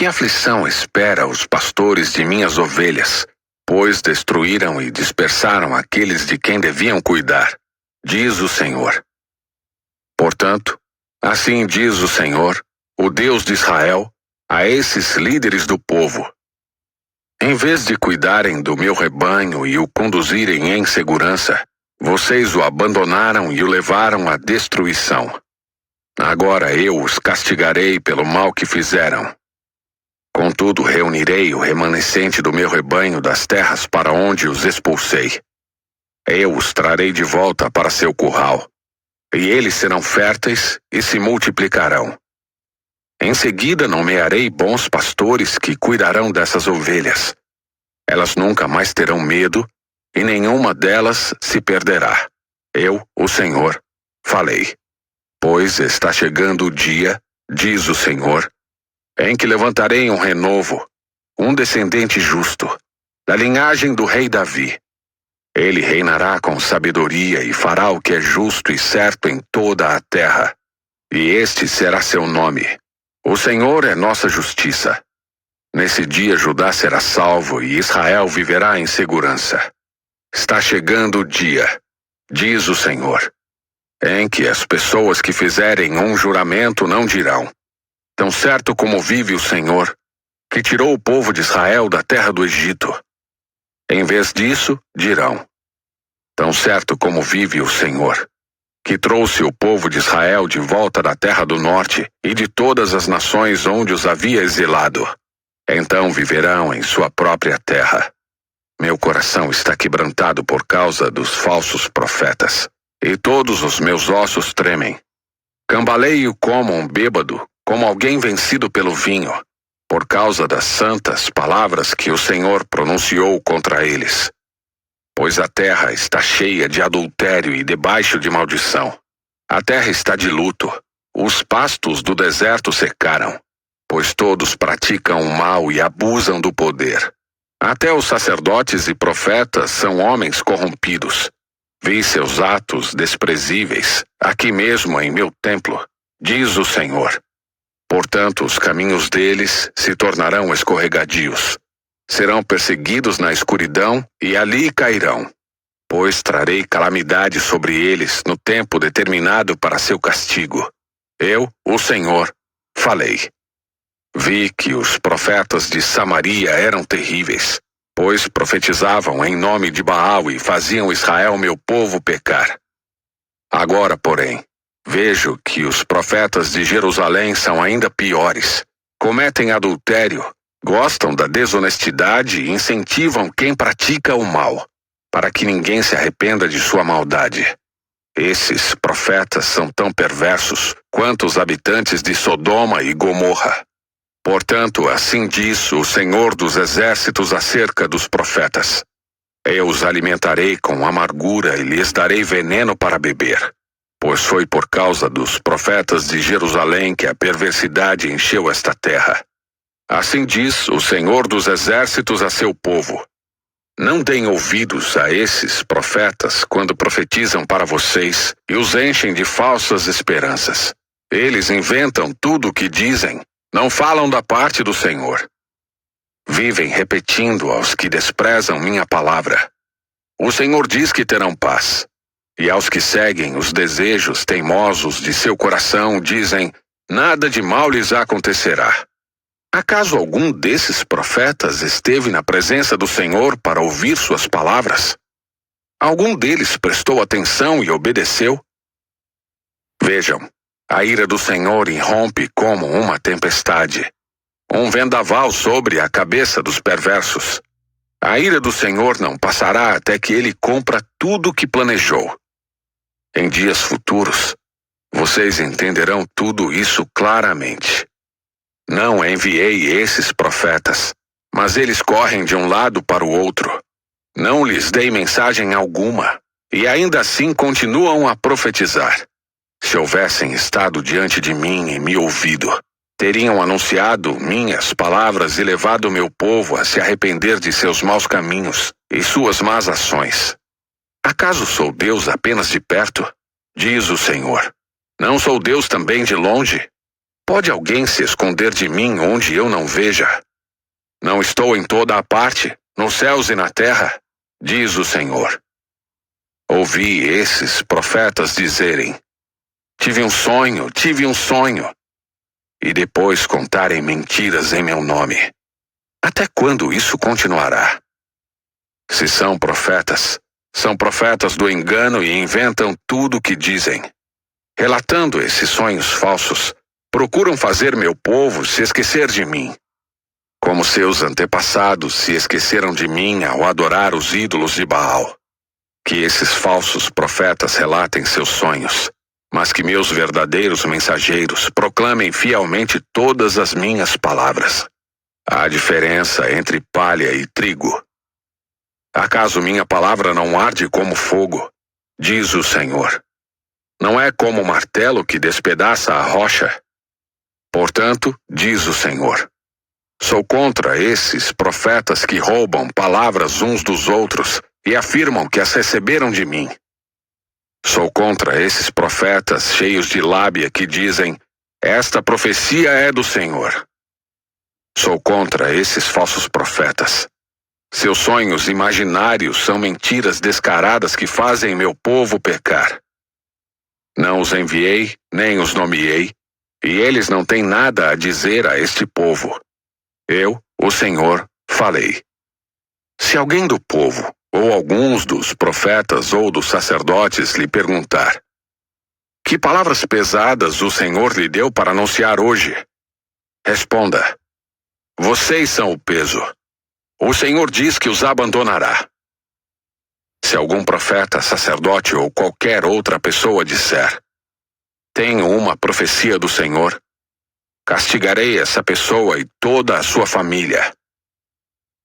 Que aflição espera os pastores de minhas ovelhas, pois destruíram e dispersaram aqueles de quem deviam cuidar, diz o Senhor. Portanto, assim diz o Senhor, o Deus de Israel, a esses líderes do povo: em vez de cuidarem do meu rebanho e o conduzirem em segurança, vocês o abandonaram e o levaram à destruição. Agora eu os castigarei pelo mal que fizeram. Contudo, reunirei o remanescente do meu rebanho das terras para onde os expulsei. Eu os trarei de volta para seu curral, e eles serão férteis e se multiplicarão. Em seguida nomearei bons pastores que cuidarão dessas ovelhas. Elas nunca mais terão medo, e nenhuma delas se perderá. Eu, o Senhor, falei. Pois está chegando o dia, diz o Senhor, em que levantarei um renovo, um descendente justo, da linhagem do rei Davi. Ele reinará com sabedoria e fará o que é justo e certo em toda a terra. E este será seu nome. O Senhor é nossa justiça. Nesse dia Judá será salvo e Israel viverá em segurança. Está chegando o dia, diz o Senhor, em que as pessoas que fizerem um juramento não dirão: tão certo como vive o Senhor, que tirou o povo de Israel da terra do Egito. Em vez disso, dirão: tão certo como vive o Senhor, que trouxe o povo de Israel de volta da terra do norte e de todas as nações onde os havia exilado. Então viverão em sua própria terra. Meu coração está quebrantado por causa dos falsos profetas, e todos os meus ossos tremem. Cambaleio como um bêbado, como alguém vencido pelo vinho, por causa das santas palavras que o Senhor pronunciou contra eles. Pois a terra está cheia de adultério e debaixo de maldição. A terra está de luto, os pastos do deserto secaram, pois todos praticam o mal e abusam do poder. Até os sacerdotes e profetas são homens corrompidos. Vi seus atos desprezíveis, aqui mesmo em meu templo, diz o Senhor. Portanto, os caminhos deles se tornarão escorregadios. Serão perseguidos na escuridão e ali cairão. Pois trarei calamidade sobre eles no tempo determinado para seu castigo. Eu, o Senhor, falei. Vi que os profetas de Samaria eram terríveis, pois profetizavam em nome de Baal e faziam Israel, meu povo, pecar. Agora, porém, vejo que os profetas de Jerusalém são ainda piores. Cometem adultério, gostam da desonestidade e incentivam quem pratica o mal, para que ninguém se arrependa de sua maldade. Esses profetas são tão perversos quanto os habitantes de Sodoma e Gomorra. Portanto, assim diz o Senhor dos Exércitos acerca dos profetas: eu os alimentarei com amargura e lhes darei veneno para beber. Pois foi por causa dos profetas de Jerusalém que a perversidade encheu esta terra. Assim diz o Senhor dos Exércitos a seu povo: não deem ouvidos a esses profetas quando profetizam para vocês e os enchem de falsas esperanças. Eles inventam tudo o que dizem, não falam da parte do Senhor. Vivem repetindo aos que desprezam minha palavra: o Senhor diz que terão paz. E aos que seguem os desejos teimosos de seu coração dizem: nada de mal lhes acontecerá. Acaso algum desses profetas esteve na presença do Senhor para ouvir suas palavras? Algum deles prestou atenção e obedeceu? Vejam, a ira do Senhor irrompe como uma tempestade, um vendaval sobre a cabeça dos perversos. A ira do Senhor não passará até que ele cumpra tudo o que planejou. Em dias futuros, vocês entenderão tudo isso claramente. Não enviei esses profetas, mas eles correm de um lado para o outro. Não lhes dei mensagem alguma, e ainda assim continuam a profetizar. Se houvessem estado diante de mim e me ouvido, teriam anunciado minhas palavras e levado meu povo a se arrepender de seus maus caminhos e suas más ações. Acaso sou Deus apenas de perto? Diz o Senhor. Não sou Deus também de longe? Pode alguém se esconder de mim onde eu não veja? Não estou em toda a parte, nos céus e na terra, diz o Senhor. Ouvi esses profetas dizerem: tive um sonho, e depois contarem mentiras em meu nome. Até quando isso continuará? Se são profetas do engano e inventam tudo o que dizem. Relatando esses sonhos falsos, procuram fazer meu povo se esquecer de mim, como seus antepassados se esqueceram de mim ao adorar os ídolos de Baal. Que esses falsos profetas relatem seus sonhos, mas que meus verdadeiros mensageiros proclamem fielmente todas as minhas palavras. Há diferença entre palha e trigo. Acaso minha palavra não arde como fogo? Diz o Senhor. Não é como o martelo que despedaça a rocha? Portanto, diz o Senhor, sou contra esses profetas que roubam palavras uns dos outros e afirmam que as receberam de mim. Sou contra esses profetas cheios de lábia que dizem: esta profecia é do Senhor. Sou contra esses falsos profetas. Seus sonhos imaginários são mentiras descaradas que fazem meu povo pecar. Não os enviei, nem os nomeei, e eles não têm nada a dizer a este povo. Eu, o Senhor, falei. Se alguém do povo, ou alguns dos profetas ou dos sacerdotes lhe perguntar: que palavras pesadas o Senhor lhe deu para anunciar hoje? Responda: vocês são o peso. O Senhor diz que os abandonará. Se algum profeta, sacerdote ou qualquer outra pessoa disser: tenho uma profecia do Senhor, castigarei essa pessoa e toda a sua família.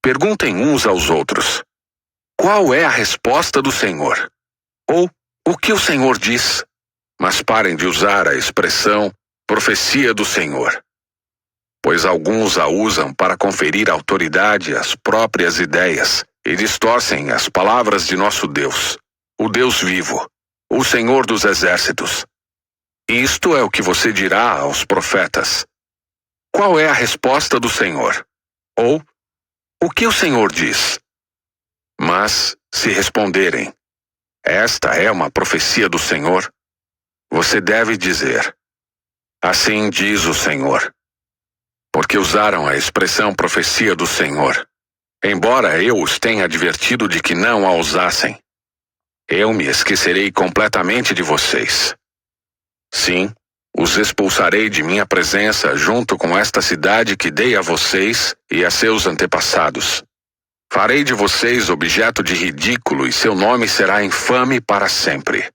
Perguntem uns aos outros: qual é a resposta do Senhor? Ou o que o Senhor diz? Mas parem de usar a expressão profecia do Senhor, pois alguns a usam para conferir autoridade às próprias ideias e distorcem as palavras de nosso Deus, o Deus vivo, o Senhor dos exércitos. Isto é o que você dirá aos profetas: qual é a resposta do Senhor? Ou o que o Senhor diz? Mas, se responderem: esta é uma profecia do Senhor, você deve dizer: assim diz o Senhor. Porque usaram a expressão profecia do Senhor, embora eu os tenha advertido de que não a usassem. Eu me esquecerei completamente de vocês. Sim, os expulsarei de minha presença junto com esta cidade que dei a vocês e a seus antepassados. Farei de vocês objeto de ridículo e seu nome será infame para sempre.